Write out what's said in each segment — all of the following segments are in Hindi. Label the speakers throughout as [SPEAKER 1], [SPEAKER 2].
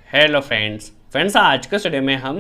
[SPEAKER 1] हेलो फ्रेंड्स आज के स्टूडियो में हम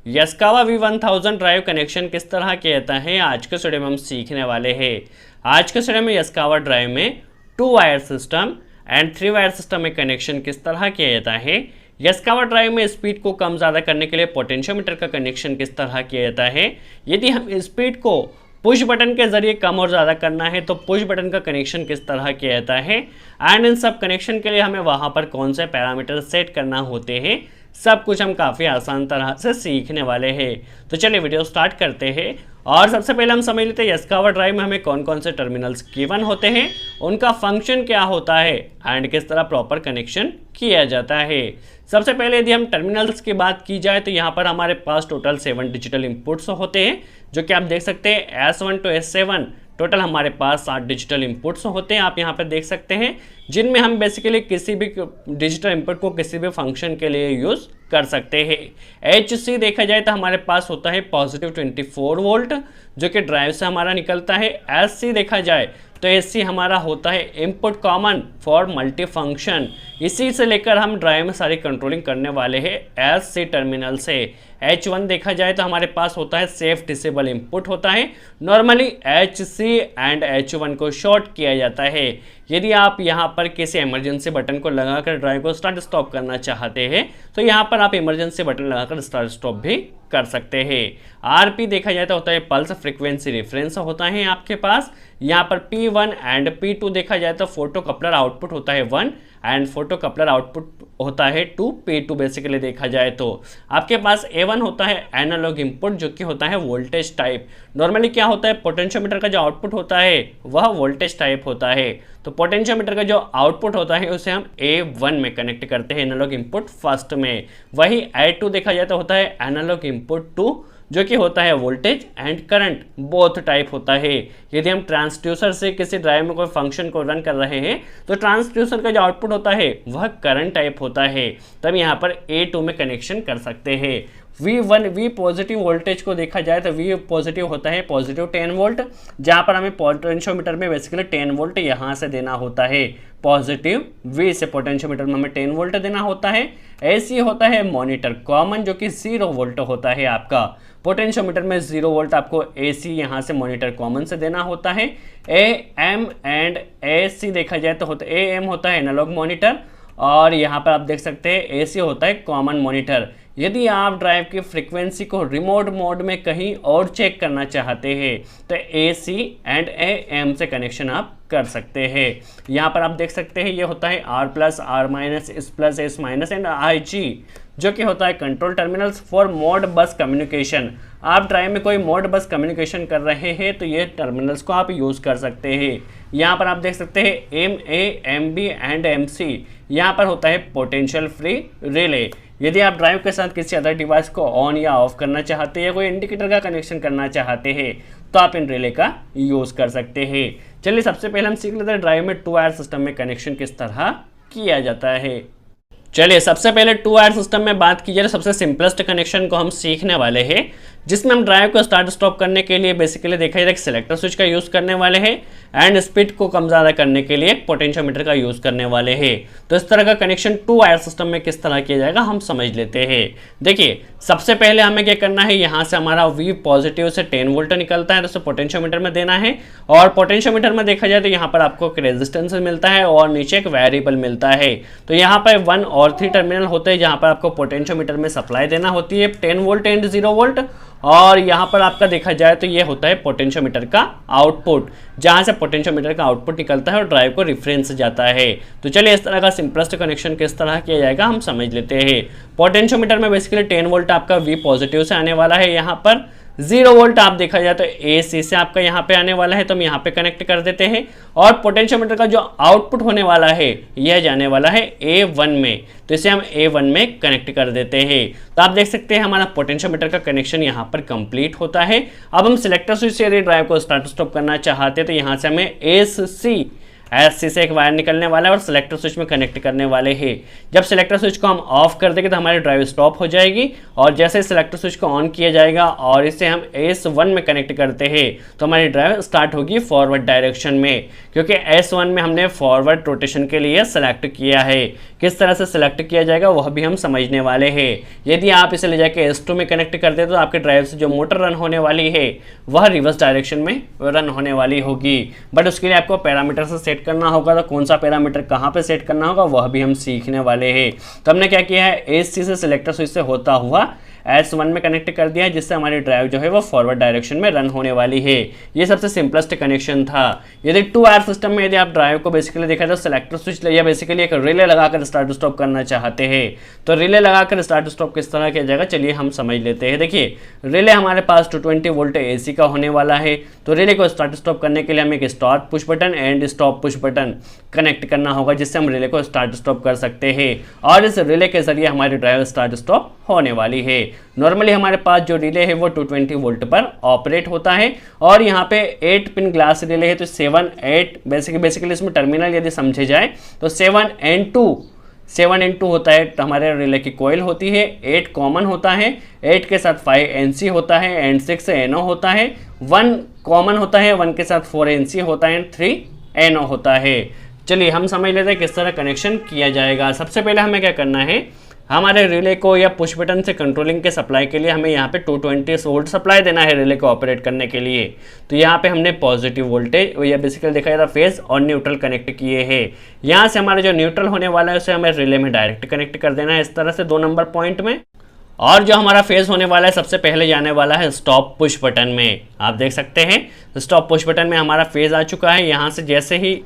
[SPEAKER 1] यस्कावा V1000 ड्राइव कनेक्शन किस तरह किया जाता है आज के स्टूडियो में हम सीखने वाले हैं। आज के स्टूडियो में यस्कावा ड्राइव में 2 wire system and 3 wire system में कनेक्शन किस तरह किया जाता है। यस्कावा ड्राइव में स्पीड को कम ज़्यादा करने के लिए पोटेंशियोमीटर का कनेक्शन किस तरह किया जाता है। यदि हम स्पीड को पुश बटन के जरिए कम और ज़्यादा करना है तो पुश बटन का कनेक्शन किस तरह किया जाता है एंड इन सब कनेक्शन के लिए हमें वहाँ पर कौन से पैरामीटर सेट करना होते हैं, सब कुछ हम काफ़ी आसान तरह से सीखने वाले हैं। तो चलिए वीडियो स्टार्ट करते हैं और सबसे पहले हम समझ लेते हैं यस्कावा ड्राइव में हमें कौन कौन से टर्मिनल्स गिवन होते हैं, उनका फंक्शन क्या होता है एंड किस तरह प्रॉपर कनेक्शन किया जाता है। सबसे पहले यदि हम टर्मिनल्स की बात की जाए तो यहाँ पर हमारे पास टोटल 7 डिजिटल इनपुट्स होते हैं, जो कि आप देख सकते हैं S1 to S7 टोटल हमारे पास 7 डिजिटल इनपुट्स होते हैं। आप यहाँ पर देख सकते हैं जिनमें हम बेसिकली किसी भी डिजिटल इनपुट को किसी भी फंक्शन के लिए यूज़ कर सकते हैं। HC देखा जाए तो हमारे पास होता है पॉजिटिव 24 वोल्ट जो कि ड्राइव से हमारा निकलता है। SC देखा जाए तो SC हमारा होता है input common for multi function. इसी से लेकर हम ड्राइव में सारी कंट्रोलिंग करने वाले हैं SC टर्मिनल से। H1 देखा जाए तो हमारे पास होता है सेफ डिसेबल इनपुट होता है। नॉर्मली HC एंड H1 को शॉर्ट किया जाता है। यदि आप यहाँ पर किसी इमरजेंसी बटन को लगाकर ड्राइव को स्टार्ट स्टॉप करना चाहते हैं तो यहाँ पर आप इमरजेंसी बटन लगाकर स्टार्ट स्टॉप भी कर सकते हैं। RP देखा जाए तो होता है पल्स फ्रीक्वेंसी रेफरेंस होता है आपके पास। यहाँ पर P1 एंड P2 देखा जाए तो फोटो कपलर आउटपुट होता है 1 एंड फोटो कपलर आउटपुट होता है 2। P2 बेसिकली देखा जाए तो आपके पास A1 होता है एनालॉग इनपुट जो कि होता है वोल्टेज टाइप। नॉर्मली क्या होता है पोटेंशियोमीटर का जो आउटपुट होता है वह वोल्टेज टाइप होता है, तो पोटेंशियोमीटर का जो आउटपुट होता है उसे हम A1 में कनेक्ट करते हैं एनालॉग इनपुट फर्स्ट में। वही A2 देखा जाए तो होता है एनालॉग इनपुट 2 जो कि होता है voltage and current both type होता है। यदि हम ट्रांसड्यूसर से किसी ड्राइव में कोई फंक्शन को रन कर रहे हैं तो ट्रांसड्यूसर का जो आउटपुट होता है वह करंट टाइप होता है, तब यहाँ पर A2 में कनेक्शन कर सकते हैं। V पॉजिटिव वोल्टेज को देखा जाए तो V पॉजिटिव होता है पॉजिटिव 10 वोल्ट, जहाँ पर हमें पोटेंशियोमीटर में बेसिकली 10 वोल्ट यहाँ से देना होता है। पॉजिटिव V से पोटेंशियोमीटर में हमें 10 वोल्ट देना होता है। AC होता है मॉनिटर कॉमन जो कि 0 वोल्ट होता है आपका। पोटेंशियोमीटर में 0 वोल्ट आपको AC यहाँ से मॉनिटर कॉमन से देना होता है। AM एंड AC देखा जाए तो होता है AM होता है एनालॉग मॉनिटर और यहाँ पर आप देख सकते हैं AC होता है कॉमन मॉनिटर। यदि आप ड्राइव की फ्रीक्वेंसी को रिमोट मोड में कहीं और चेक करना चाहते हैं तो AC एंड AM से कनेक्शन आप कर सकते हैं। यहाँ पर आप देख सकते हैं ये होता है R+, R-, S+, S- and IG जो कि होता है कंट्रोल टर्मिनल्स फॉर मोड बस कम्युनिकेशन। आप ड्राइव में कोई मोड बस कम्युनिकेशन कर रहे हैं तो ये टर्मिनल्स को आप यूज़ कर सकते हैं। यहाँ पर आप देख सकते हैं MA, MB एंड MC यहाँ पर होता है पोटेंशियल फ्री रिले। यदि आप ड्राइव के साथ किसी अदर डिवाइस को ऑन या ऑफ करना चाहते हैं या कोई इंडिकेटर का कनेक्शन करना चाहते हैं तो आप इन रिले का यूज़ कर सकते हैं। चलिए सबसे पहले हम सीख लेते हैं ड्राइव में 2 वायर सिस्टम में कनेक्शन किस तरह किया जाता है। चलिए सबसे पहले 2 वायर सिस्टम में बात की जाए सबसे सिंपलेस्ट कनेक्शन को हम सीखने वाले हैं, जिसमें हम ड्राइव को स्टार्ट स्टॉप करने के लिए बेसिकली देखा जाए सिलेक्टर स्विच का यूज़ करने वाले हैं एंड स्पीड को कम ज़्यादा करने के लिए पोटेंशियोमीटर का यूज़ करने वाले हैं। तो इस तरह का कनेक्शन 2 वायर सिस्टम में किस तरह किया जाएगा हम समझ लेते हैं। देखिए सबसे पहले हमें क्या करना है, यहाँ से हमारा V पॉजिटिव से 10 वोल्ट निकलता है तो उसे पोटेंशियोमीटर में देना है और पोटेंशियोमीटर में देखा जाए तो यहाँ पर आपको एक रेजिस्टेंस मिलता है और नीचे एक वेरिएबल मिलता है। तो यहाँ पर 1 और 3 टर्मिनल होते हैं जहाँ पर आपको पोटेंशियोमीटर में सप्लाई देना होती है 10 वोल्ट एंड 0 वोल्ट, और यहाँ पर आपका देखा जाए तो ये होता है पोटेंशियोमीटर का आउटपुट, जहाँ से पोटेंशियोमीटर का आउटपुट निकलता है और ड्राइव को रेफरेंस जाता है। तो चलिए इस तरह का सिंपलेस्ट कनेक्शन किस तरह किया जाएगा हम समझ लेते हैं। पोटेंशियोमीटर में बेसिकली 10 वोल्ट आपका V पॉजिटिव से आने वाला है, यहाँ पर 0 वोल्ट आप देखा जाए तो AC से आपका यहाँ पे आने वाला है तो हम यहाँ पे कनेक्ट कर देते हैं और पोटेंशियोमीटर का जो आउटपुट होने वाला है यह जाने वाला है A1 में, तो इसे हम A1 में कनेक्ट कर देते हैं। तो आप देख सकते हैं हमारा पोटेंशियोमीटर का कनेक्शन यहाँ पर कंप्लीट होता है। अब हम सिलेक्टर स्विच से यदि ड्राइव को स्टार्ट स्टॉप करना चाहते हैं तो यहाँ से हमें SC एससी से एक वायर निकलने वाला है और सिलेक्टर स्विच में कनेक्ट करने वाले हैं। जब सिलेक्टर स्विच को हम ऑफ कर देंगे तो हमारी ड्राइव स्टॉप हो जाएगी, और जैसे सिलेक्टर स्विच को ऑन किया जाएगा और इसे हम S1 में कनेक्ट करते हैं तो हमारी ड्राइव स्टार्ट होगी फॉरवर्ड डायरेक्शन में, क्योंकि S1 में हमने फॉरवर्ड रोटेशन के लिए सेलेक्ट किया है। किस तरह से सेलेक्ट किया जाएगा वह भी हम समझने वाले हैं। यदि आप इसे ले जाके S2 में कनेक्ट करते हैं तो आपके ड्राइव से जो मोटर रन होने वाली है वह रिवर्स डायरेक्शन में रन होने वाली होगी। बट उसके लिए आपको पैरामीटर से सेट करना होगा, तो कौन सा पैरामीटर कहाँ पे सेट करना होगा वह भी हम सीखने वाले हैं। तो हमने क्या किया है, AC से सिलेक्टर स्विच से होता हुआ S1 में कनेक्ट कर दिया है, जिससे हमारी ड्राइव जो है वो फॉरवर्ड डायरेक्शन में रन होने वाली है। ये सबसे सिंपलेस्ट कनेक्शन था। यदि 2 वायर सिस्टम में यदि आप ड्राइव को बेसिकली देखा तो सिलेक्टर स्विच या बेसिकली एक रिले लगाकर स्टार्ट स्टॉप करना चाहते हैं तो रिले लगाकर स्टार्ट स्टॉप किस तरह किया जाएगा चलिए हम समझ लेते हैं। देखिए, रिले हमारे पास 220 वोल्ट AC का होने वाला है, तो रिले को स्टार्ट स्टॉप करने के लिए हमें एक start push button and stop push button connect करना होगा, जिससे हम रिले को स्टार्ट स्टॉप कर सकते हैं और इस रिले के जरिए हमारी ड्राइव स्टार्ट स्टॉप होने वाली है। नॉर्मली हमारे पास जो रिले है वो 220 वोल्ट पर ऑपरेट होता है और यहाँ पे 8 पिन ग्लास रिले है, तो 7 8 बेसिकली इसमें टर्मिनल यदि समझे जाए तो 7N2 होता है, तो हमारे रिले की कोयल होती है, 8 कॉमन होता है, 8 के साथ 5NC होता है एंड 6 NO होता है, 1 कॉमन होता है, 1 के साथ 4NC होता है एंड 3 NO होता है। चलिए हम समझ लेते हैं किस तरह कनेक्शन किया जाएगा। सबसे पहले हमें क्या करना है, हमारे रिले को या पुश बटन से कंट्रोलिंग के सप्लाई के लिए हमें यहाँ पे 220 वोल्ट सप्लाई देना है रिले को ऑपरेट करने के लिए। तो यहाँ पे हमने पॉजिटिव वोल्टेज या बेसिकली देखा जाता फेज और न्यूट्रल कनेक्ट किए हैं। यहाँ से हमारा जो न्यूट्रल होने वाला है उसे हमें रिले में डायरेक्ट कनेक्ट कर देना है इस तरह से 2 नंबर पॉइंट में, और जो हमारा फेज होने वाला है सबसे पहले जाने वाला है स्टॉप पुश बटन में। आप देख सकते हैं स्टॉप पुश बटन में हमारा फेज आ चुका है। यहाँ से जैसे ही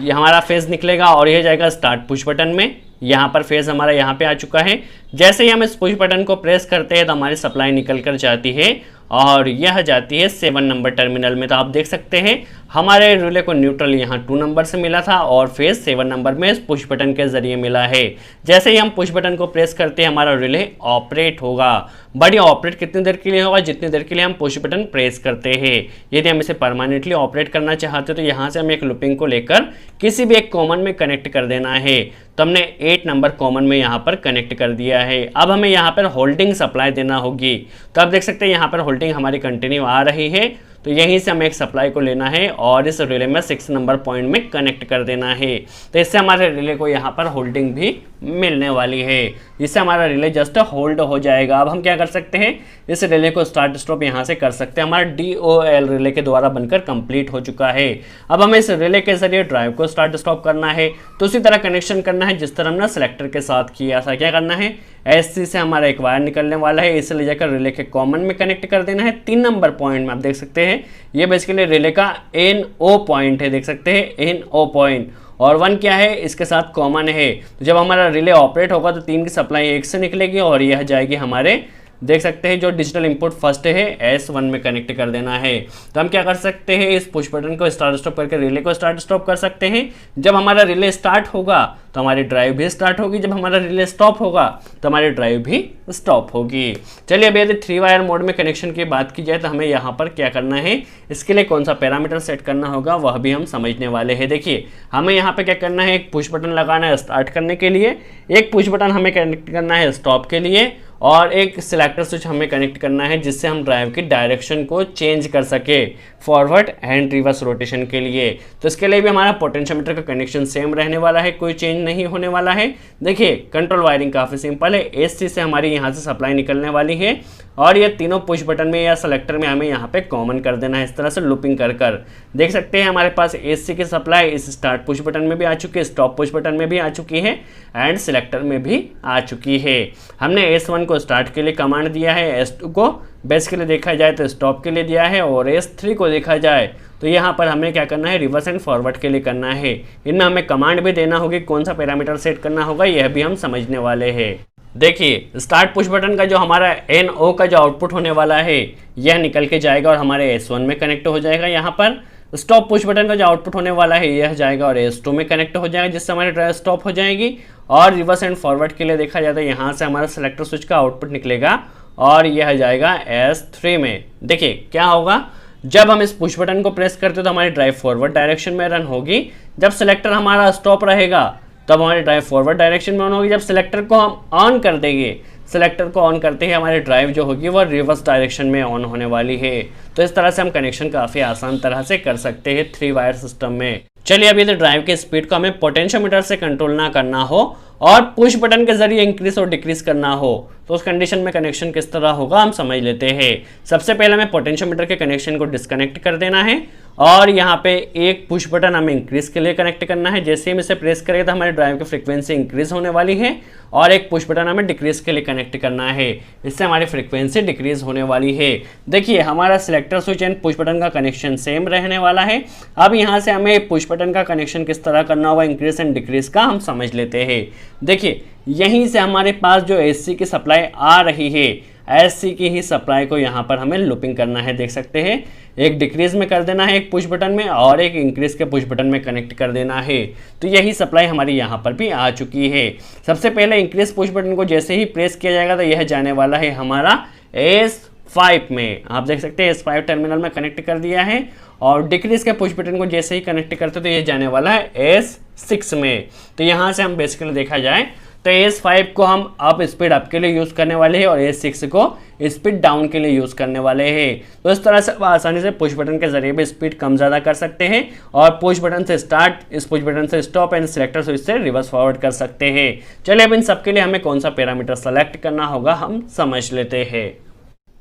[SPEAKER 1] हमारा फेज निकलेगा और यह जाएगा स्टार्ट पुश बटन में, यहाँ पर फेज हमारा यहाँ पे आ चुका है। जैसे ही हम इस पुश बटन को प्रेस करते हैं तो हमारी सप्लाई निकल कर जाती है और यह जाती है 7 नंबर टर्मिनल में। तो आप देख सकते हैं हमारे रिले को न्यूट्रल यहाँ 2 नंबर से मिला था और फेज 7 नंबर में इस पुश बटन के जरिए मिला है। जैसे ही हम पुश बटन को प्रेस करते हैं हमारा रिले ऑपरेट होगा। बट ये ऑपरेट कितनी देर के लिए होगा, जितनी देर के लिए हम पुश बटन प्रेस करते हैं। यदि हम इसे परमानेंटली ऑपरेट करना चाहते हो तो यहाँ से हम एक लूपिंग को लेकर किसी भी एक कॉमन में कनेक्ट कर देना है। तो हमने 8 नंबर कॉमन में यहाँ पर कनेक्ट कर दिया है। अब हमें यहाँ पर होल्डिंग सप्लाई देना होगी। तो आप देख सकते हैं यहाँ पर होल्डिंग हमारी कंटिन्यू आ रही है, तो यहीं से हमें एक सप्लाई को लेना है और इस रिले में 6 नंबर पॉइंट में कनेक्ट कर देना है। तो इससे हमारे रिले को यहाँ पर होल्डिंग भी मिलने वाली है, जिससे हमारा रिले जस्ट होल्ड हो जाएगा। अब हम क्या कर सकते हैं, इस रिले को स्टार्ट स्टॉप यहाँ से कर सकते हैं। हमारा DOL रिले के द्वारा बनकर कंप्लीट हो चुका है। अब हमें इस रिले के जरिए ड्राइव को स्टार्ट स्टॉप करना है, तो उसी तरह कनेक्शन करना है जिस तरह हमने सिलेक्टर के साथ किया था। क्या करना है, SC से हमारा एक वायर निकलने वाला है, इसे ले जाकर रिले के कॉमन में कनेक्ट कर देना है 3 नंबर पॉइंट में। आप देख सकते हैं ये बेसिकली रिले का NO पॉइंट है, देख सकते हैं NO पॉइंट, और 1 क्या है, इसके साथ कॉमन है। तो जब हमारा रिले ऑपरेट होगा तो 3 की सप्लाई 1 से निकलेगी और यह जाएगी हमारे, देख सकते हैं जो डिजिटल इनपुट फर्स्ट है S1 में कनेक्ट कर देना है। तो हम क्या कर सकते हैं, इस पुश बटन को स्टार्ट स्टॉप करके रिले को स्टार्ट स्टॉप कर सकते हैं। जब हमारा रिले स्टार्ट होगा तो हमारी ड्राइव भी स्टार्ट होगी, जब हमारा रिले स्टॉप होगा तो हमारी ड्राइव भी स्टॉप होगी। चलिए अब यदि 3 वायर मोड में कनेक्शन की बात की जाए तो हमें यहाँ पर क्या करना है, इसके लिए कौन सा पैरामीटर सेट करना होगा वह भी हम समझने वाले हैं। देखिए हमें यहाँ पे क्या करना है, एक पुश बटन लगाना है स्टार्ट करने के लिए, एक पुश बटन हमें कनेक्ट करना है स्टॉप के लिए, और एक सिलेक्टर स्विच हमें कनेक्ट करना है जिससे हम ड्राइव की डायरेक्शन को चेंज कर सके फॉरवर्ड एंड रिवर्स रोटेशन के लिए। तो इसके लिए भी हमारा पोटेंशियोमीटर का कनेक्शन सेम रहने वाला है, कोई चेंज नहीं होने वाला है। देखिए कंट्रोल वायरिंग काफ़ी सिंपल है, AC से हमारी यहाँ से सप्लाई निकलने वाली है और ये तीनों पुश बटन में या सेलेक्टर में हमें यहाँ पे कॉमन कर देना है इस तरह से लूपिंग कर कर। देख सकते हैं हमारे पास AC की सप्लाई इस स्टार्ट पुश बटन में भी आ चुकी है, स्टॉप पुश बटन में भी आ चुकी है एंड सिलेक्टर में भी आ चुकी है। हमने S1 को स्टार्ट के लिए कमांड दिया है, S2 को बेसिकली देखा जाए तो स्टॉप के लिए दिया है, और S3 को देखा जाए तो यहाँ पर हमें क्या करना है, रिवर्स एंड फॉरवर्ड के लिए करना है। इनमें हमें कमांड भी देना होगी, कौन सा पैरामीटर सेट करना होगा यह भी हम समझने वाले हैं। देखिए स्टार्ट पुश बटन का जो हमारा NO का जो आउटपुट होने वाला है यह निकल के जाएगा और हमारे S1 में कनेक्ट हो जाएगा। यहाँ पर स्टॉप पुश बटन का जो आउटपुट होने वाला है यह जाएगा और S2 में कनेक्ट हो जाएगा, जिससे हमारी ड्राइव स्टॉप हो जाएगी। और रिवर्स एंड फॉरवर्ड के लिए देखा जाए तो यहाँ से हमारा सेलेक्टर स्विच का आउटपुट निकलेगा और यह जाएगा S3 में। देखिए क्या होगा, जब हम इस पुश बटन को प्रेस करते हैं तो हमारी ड्राइव फॉरवर्ड डायरेक्शन में रन होगी, जब सिलेक्टर हमारा स्टॉप रहेगा तब हमारी ड्राइव फॉरवर्ड डायरेक्शन में ऑन होगी। जब सिलेक्टर को हम ऑन कर देंगे, सिलेक्टर को ऑन करते ही हमारी ड्राइव जो होगी वो रिवर्स डायरेक्शन में ऑन होने वाली है। तो इस तरह से हम कनेक्शन काफ़ी आसान तरह से कर सकते हैं 3 वायर सिस्टम में। चलिए अब यदि ड्राइव के स्पीड को हमें पोटेंशियोमीटर से कंट्रोल ना करना हो और पुश बटन के जरिए इंक्रीज और डिक्रीज करना हो तो उस कंडीशन में कनेक्शन किस तरह होगा हम समझ लेते हैं। सबसे पहले हमें पोटेंशियोमीटर के कनेक्शन को डिस्कनेक्ट कर देना है और यहाँ पे एक पुश बटन हमें इंक्रीज के लिए कनेक्ट करना है। जैसे ही हम इसे प्रेस करेंगे तो हमारी ड्राइव की फ्रीक्वेंसी इंक्रीज होने वाली है और एक पुश बटन हमें डिक्रीज के लिए कनेक्ट करना है, इससे हमारी फ्रीक्वेंसी डिक्रीज होने वाली है। देखिए हमारा selector switch and push button का कनेक्शन सेम रहने वाला है। अब यहाँ से हमें पुश बटन का कनेक्शन किस तरह करना होगा इंक्रीज एंड डिक्रीज का हम समझ लेते हैं। देखिए यहीं से हमारे पास जो एसी की सप्लाई आ रही है, एसी की ही सप्लाई को यहाँ पर हमें लूपिंग करना है। देख सकते हैं एक डिक्रीज में कर देना है एक पुश बटन में और एक इंक्रीज के पुश बटन में कनेक्ट कर देना है। तो यही सप्लाई हमारी यहाँ पर भी आ चुकी है। सबसे पहले इंक्रीज पुश बटन को जैसे ही प्रेस किया जाएगा तो यह जाने वाला है हमारा S5 में। आप देख सकते हैं S5 टर्मिनल में कनेक्ट कर दिया है और डिक्रीज के पुश बटन को जैसे ही कनेक्ट करते तो यह जाने वाला है S6 में। तो यहाँ से हम बेसिकली देखा जाए तो S5 को हम अप स्पीड अप के लिए यूज़ करने वाले हैं और S6 को स्पीड डाउन के लिए यूज़ करने वाले हैं। तो इस तरह से आसानी से पुश बटन के जरिए भी स्पीड कम ज़्यादा कर सकते हैं और पुश बटन से स्टार्ट, इस पुश बटन से स्टॉप एंड सिलेक्टर स्विच से रिवर्स फॉरवर्ड कर सकते हैं। चलिए अब इन सब के लिए हमें कौन सा पैरामीटर सेलेक्ट करना होगा हम समझ लेते हैं।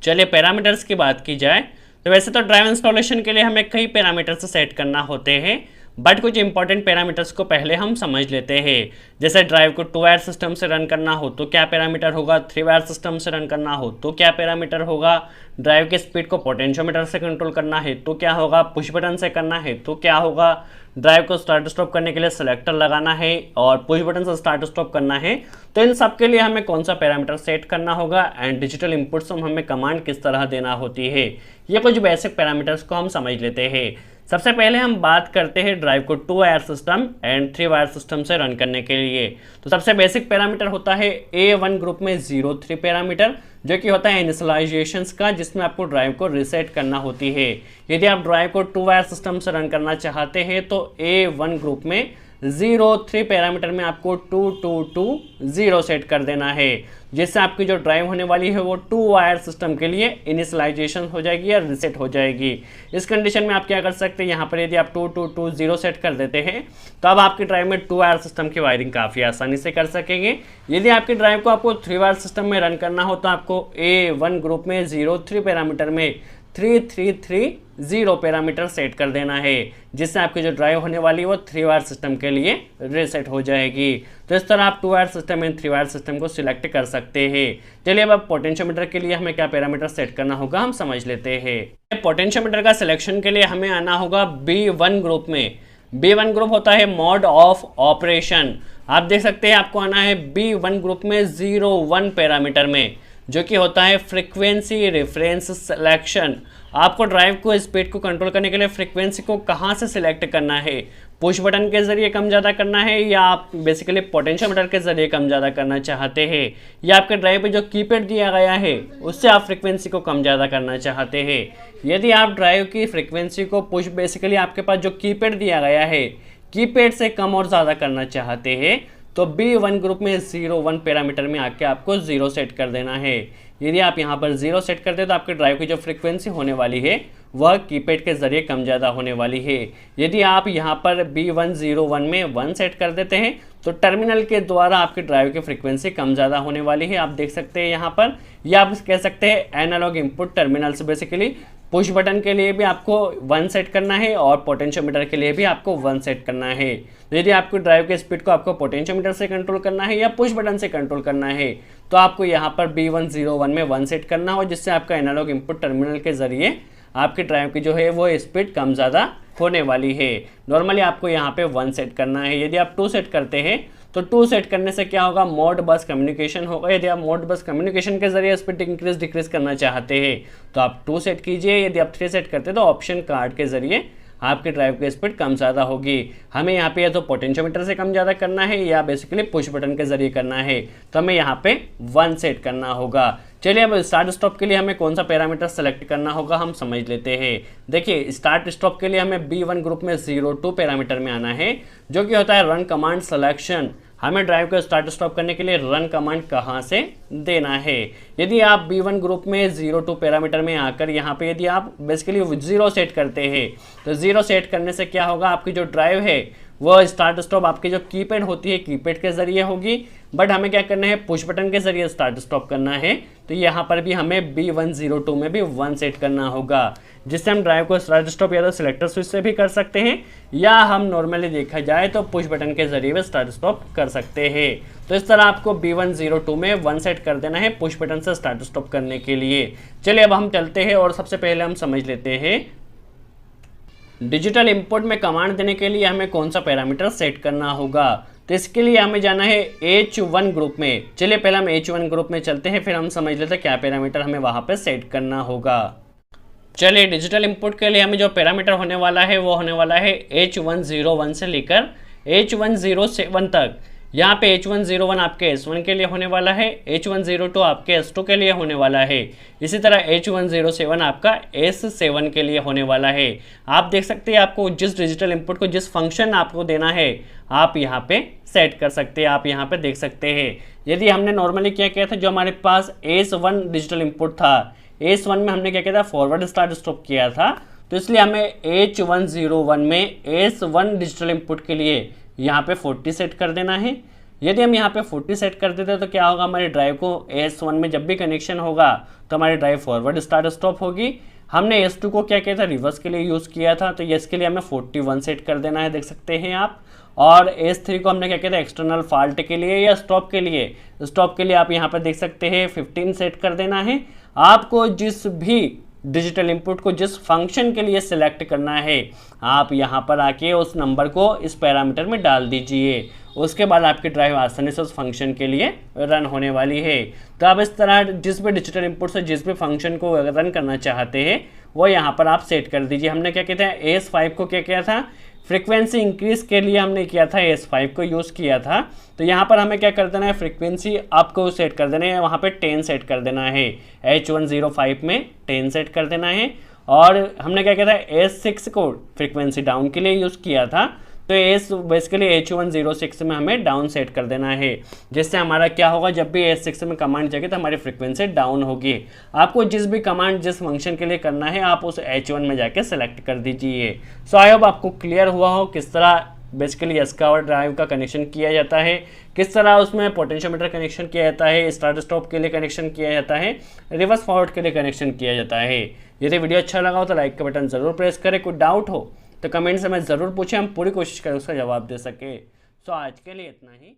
[SPEAKER 1] चलिए पैरामीटर्स की बात की जाए तो वैसे तो ड्राइव इंस्टॉलेशन के लिए हमें कई पैरामीटर्स सेट करना होते हैं, बट कुछ इंपॉर्टेंट पैरामीटर्स को पहले हम समझ लेते हैं। जैसे ड्राइव को 2 वायर सिस्टम से रन करना हो तो क्या पैरामीटर होगा, 3 वायर सिस्टम से रन करना हो तो क्या पैरामीटर होगा, ड्राइव के स्पीड को पोटेंशियोमीटर से कंट्रोल करना है तो क्या होगा, पुश बटन से करना है तो क्या होगा, ड्राइव को स्टार्ट स्टॉप करने के लिए सिलेक्टर लगाना है और पुश बटन से स्टार्ट स्टॉप करना है। तो इन सब के लिए हमें कौन सा पैरामीटर सेट करना होगा एंड डिजिटल इनपुट्स में हमें कमांड किस तरह देना होती है, ये कुछ बेसिक पैरामीटर्स को हम समझ लेते हैं। सबसे पहले हम बात करते हैं ड्राइव को 2 wire system and 3 wire system से रन करने के लिए। तो सबसे बेसिक पैरामीटर होता है A1 ग्रुप में 03 पैरामीटर, जो कि होता है इनिशियलाइजेशंस का, जिसमें आपको ड्राइव को रीसेट करना होती है। यदि आप ड्राइव को 2 वायर सिस्टम से रन करना चाहते हैं तो A1 ग्रुप में 03 पैरामीटर में आपको 2220 सेट कर देना है, जिससे आपकी जो ड्राइव होने वाली है वो 2 वायर सिस्टम के लिए इनिशियलाइजेशन हो जाएगी या रीसेट हो जाएगी। इस कंडीशन में आप क्या कर सकते हैं, यहाँ पर यदि आप 2220 सेट कर देते हैं तो अब आपकी ड्राइव में 2 वायर सिस्टम की वायरिंग काफ़ी आसानी से कर सकेंगे। यदि आपकी ड्राइव को आपको 3 वायर सिस्टम में रन करना हो तो आपको A1 ग्रुप में 03 पैरामीटर में 3330 पैरामीटर सेट कर देना है, जिससे आपकी जो ड्राइव होने वाली है वो 3 वायर सिस्टम के लिए रीसेट हो जाएगी। तो इस तरह आप 2 wire system and 3 wire system को सिलेक्ट कर सकते हैं। चलिए अब पोटेंशियोमीटर के लिए हमें क्या पैरामीटर सेट करना होगा हम समझ लेते हैं। पोटेंशियोमीटर का सिलेक्शन के लिए हमें आना होगा B1 ग्रुप में। B1 ग्रुप होता है मोड ऑफ ऑपरेशन। आप देख सकते हैं आपको आना है B1 ग्रुप में 01 पैरामीटर में, जो कि होता है फ्रीक्वेंसी रेफरेंस सिलेक्शन। आपको ड्राइव को स्पीड को कंट्रोल करने के लिए फ्रीक्वेंसी को कहाँ से सिलेक्ट करना है, पुश बटन के जरिए कम ज़्यादा करना है या आप बेसिकली पोटेंशियोमीटर के जरिए कम ज़्यादा करना चाहते हैं, या आपके ड्राइव पे जो कीपैड दिया गया है उससे आप फ्रीक्वेंसी को कम ज़्यादा करना चाहते हैं। यदि आप ड्राइव की फ्रीक्वेंसी को पुश बेसिकली आपके पास जो कीपैड दिया गया है कीपैड से कम और ज़्यादा करना चाहते हैं तो B1 ग्रुप में 01 पैरामीटर में आके आपको 0 सेट कर देना है। यदि आप यहाँ पर 0 सेट करते हैं तो आपके ड्राइव की जो फ्रीक्वेंसी होने वाली है वह कीपैड के ज़रिए कम ज़्यादा होने वाली है। यदि आप यहाँ पर B101 में 1 सेट कर देते हैं तो टर्मिनल के द्वारा आपके ड्राइव की फ्रीक्वेंसी कम ज़्यादा होने वाली है। आप देख सकते हैं यहाँ पर, या आप कह सकते हैं एनालॉग इनपुट टर्मिनल से बेसिकली पुश बटन के लिए भी आपको 1 सेट करना है और पोटेंशियोमीटर के लिए भी आपको 1 सेट करना है। तो यदि आपको ड्राइव के स्पीड को आपको पोटेंशियोमीटर से कंट्रोल करना है या पुश बटन से कंट्रोल करना है तो आपको यहाँ पर B101 में 1 सेट करना हो, जिससे आपका एनालॉग इनपुट टर्मिनल के जरिए आपकी ड्राइव की जो है वो स्पीड कम ज़्यादा होने वाली है। नॉर्मली आपको यहाँ पे 1 सेट करना है। यदि आप 2 सेट करते हैं तो 2 सेट करने से क्या होगा, मोड बस कम्युनिकेशन होगा। यदि आप मोड बस कम्युनिकेशन के जरिए स्पीड इंक्रीज डिक्रीज करना चाहते हैं तो आप 2 सेट कीजिए। यदि आप 3 सेट करते हैं तो ऑप्शन कार्ड के जरिए आपके ड्राइव की स्पीड कम ज़्यादा होगी। हमें यहाँ पे या तो पोटेंशियोमीटर से कम ज़्यादा करना है या बेसिकली पुश बटन के जरिए करना है, तो हमें यहाँ पे 1 सेट करना होगा। चलिए अब स्टार्ट स्टॉप के लिए हमें कौन सा पैरामीटर सेलेक्ट करना होगा हम समझ लेते हैं। देखिए स्टार्ट स्टॉप के लिए हमें B1 ग्रुप में 02 पैरामीटर में आना है, जो कि होता है रन कमांड सिलेक्शन। हमें ड्राइव को स्टार्ट स्टॉप करने के लिए रन कमांड कहाँ से देना है। यदि आप B1 ग्रुप में 02 पैरामीटर में आकर यहाँ पे यदि आप बेसिकली 0 सेट करते हैं तो 0 सेट करने से क्या होगा, आपकी जो ड्राइव है वो स्टार्ट स्टॉप आपकी जो कीपैड होती है कीपैड के जरिए होगी, बट हमें क्या करना है पुश बटन के जरिए स्टार्ट स्टॉप करना है। तो यहाँ पर भी हमें B102 में भी 1 सेट करना होगा, जिससे हम ड्राइव को स्टार्ट स्टॉप या तो सिलेक्टर स्विच से भी कर सकते हैं या हम नॉर्मली देखा जाए तो पुश बटन के जरिए भी स्टार्ट स्टॉप कर सकते हैं। तो इस तरह आपको B102 में 1 सेट कर देना है पुश बटन से स्टार्ट स्टॉप करने के लिए। चलिए अब हम चलते हैं और सबसे पहले हम समझ लेते हैं डिजिटल इनपुट में कमांड देने के लिए हमें कौन सा पैरामीटर सेट करना होगा। तो इसके लिए हमें जाना है H1 ग्रुप में। चलिए पहले हम H1 ग्रुप में चलते हैं, फिर हम समझ लेते हैं क्या पैरामीटर हमें वहाँ पे सेट करना होगा। चलिए डिजिटल इनपुट के लिए हमें जो पैरामीटर होने वाला है वो होने वाला है H101 से लेकर H107 तक। यहाँ पे H101 आपके S1 के लिए होने वाला है, H102 आपके S2 के लिए होने वाला है, इसी तरह H107 आपका S7 के लिए होने वाला है। आप देख सकते हैं आपको जिस डिजिटल इनपुट को जिस फंक्शन आपको देना है आप यहाँ पे सेट कर सकते हैं। आप यहाँ पे देख सकते हैं यदि हमने नॉर्मली क्या किया था, जो हमारे पास S1 डिजिटल इनपुट था, S1 में हमने क्या किया था फॉरवर्ड स्टार्ट स्टॉप किया था, तो इसलिए हमें H101 में S1 डिजिटल इनपुट के लिए यहाँ पे 40 सेट कर देना है। यदि हम यहाँ पे 40 सेट कर देते हैं तो क्या होगा, हमारी ड्राइव को S1 में जब भी कनेक्शन होगा तो हमारी ड्राइव फॉरवर्ड स्टार्ट स्टॉप होगी। हमने S2 को क्या किया था रिवर्स के लिए यूज़ किया था, तो इसके लिए हमें 41 सेट कर देना है, देख सकते हैं आप। और S3 को हमने क्या किया था एक्सटर्नल फॉल्ट के लिए या स्टॉप के लिए, स्टॉप के लिए आप यहाँ पर देख सकते हैं 15 सेट कर देना है। आपको जिस भी डिजिटल इनपुट को जिस फंक्शन के लिए सिलेक्ट करना है आप यहाँ पर आके उस नंबर को इस पैरामीटर में डाल दीजिए, उसके बाद आपकी ड्राइव आसानी से उस फंक्शन के लिए रन होने वाली है। तो आप इस तरह जिस भी डिजिटल इनपुट से जिस भी फंक्शन को रन करना चाहते हैं वो यहाँ पर आप सेट कर दीजिए। हमने क्या किया था S5 को क्या किया था फ्रीक्वेंसी इंक्रीज के लिए हमने किया था S5 को यूज़ किया था, तो यहाँ पर हमें क्या कर देना है फ्रीक्वेंसी आपको सेट कर देना है, वहाँ पे 10 सेट कर देना है। H105 में 10 सेट कर देना है। और हमने क्या किया था S6 को फ्रीक्वेंसी डाउन के लिए यूज़ किया था, तो बेसिकली H106 में हमें डाउन सेट कर देना है, जिससे हमारा क्या होगा जब भी S6 में कमांड जाएगी तो हमारी फ्रीक्वेंसी डाउन होगी। आपको जिस भी कमांड जिस फंक्शन के लिए करना है आप उस H1 में जाके सेलेक्ट कर दीजिए। सो आई होप आपको क्लियर हुआ हो किस तरह बेसिकली एस्कावा ड्राइव का कनेक्शन किया जाता है, किस तरह उसमें पोटेंशियोमीटर कनेक्शन किया जाता है, स्टार्ट स्टॉप के लिए कनेक्शन किया जाता है, रिवर्स फॉरवर्ड के लिए कनेक्शन किया जाता है। यदि वीडियो अच्छा लगा हो तो लाइक का बटन ज़रूर प्रेस करें। कोई डाउट हो तो कमेंट से मैं ज़रूर पूछें, हम पूरी कोशिश करें उसका जवाब दे सके। सो आज के लिए इतना ही।